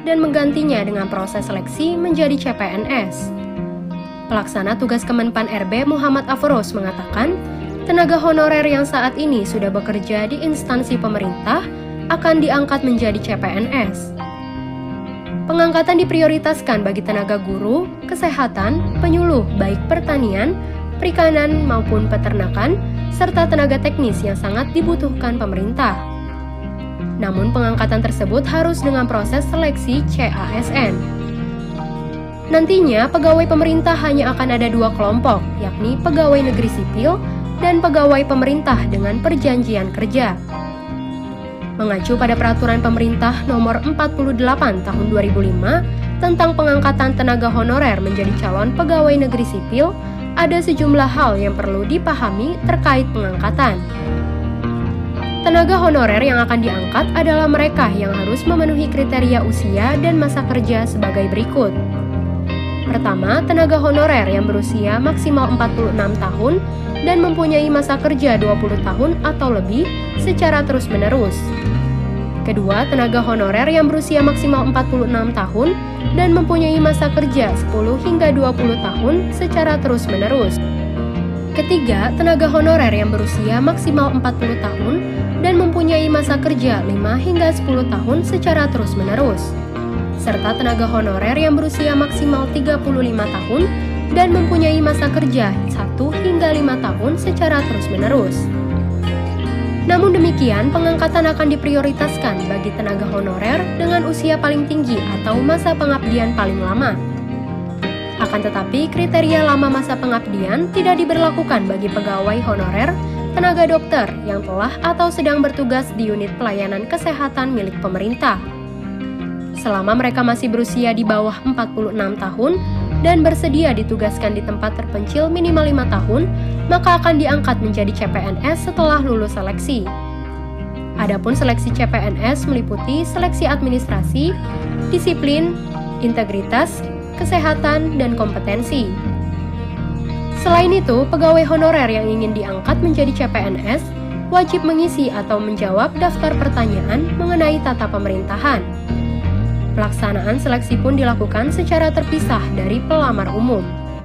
dan menggantinya dengan proses seleksi menjadi CPNS. Pelaksana tugas Kemenpan RB Muhammad Afroz mengatakan, tenaga honorer yang saat ini sudah bekerja di instansi pemerintah akan diangkat menjadi CPNS. Pengangkatan diprioritaskan bagi tenaga guru, kesehatan, penyuluh baik pertanian, perikanan maupun peternakan, serta tenaga teknis yang sangat dibutuhkan pemerintah. Namun pengangkatan tersebut harus dengan proses seleksi CASN. Nantinya pegawai pemerintah hanya akan ada dua kelompok, yakni pegawai negeri sipil dan pegawai pemerintah dengan perjanjian kerja. Mengacu pada peraturan pemerintah nomor 48 tahun 2005 tentang pengangkatan tenaga honorer menjadi calon pegawai negeri sipil, ada sejumlah hal yang perlu dipahami terkait pengangkatan. Tenaga honorer yang akan diangkat adalah mereka yang harus memenuhi kriteria usia dan masa kerja sebagai berikut. Pertama, tenaga honorer yang berusia maksimal 46 tahun dan mempunyai masa kerja 20 tahun atau lebih secara terus-menerus. Kedua, tenaga honorer yang berusia maksimal 46 tahun dan mempunyai masa kerja 10 hingga 20 tahun secara terus-menerus. Ketiga, tenaga honorer yang berusia maksimal 40 tahun dan mempunyai masa kerja 5 hingga 10 tahun secara terus-menerus. Serta tenaga honorer yang berusia maksimal 35 tahun dan mempunyai masa kerja 1 hingga 5 tahun secara terus-menerus. Namun demikian, pengangkatan akan diprioritaskan bagi tenaga honorer dengan usia paling tinggi atau masa pengabdian paling lama. Akan tetapi, kriteria lama masa pengabdian tidak diberlakukan bagi pegawai honorer, tenaga dokter yang telah atau sedang bertugas di unit pelayanan kesehatan milik pemerintah. Selama mereka masih berusia di bawah 46 tahun dan bersedia ditugaskan di tempat terpencil minimal 5 tahun, maka akan diangkat menjadi CPNS setelah lulus seleksi. Adapun seleksi CPNS meliputi seleksi administrasi, disiplin, integritas, kesehatan, dan kompetensi. Selain itu, pegawai honorer yang ingin diangkat menjadi CPNS wajib mengisi atau menjawab daftar pertanyaan mengenai tata pemerintahan. Pelaksanaan seleksi pun dilakukan secara terpisah dari pelamar umum.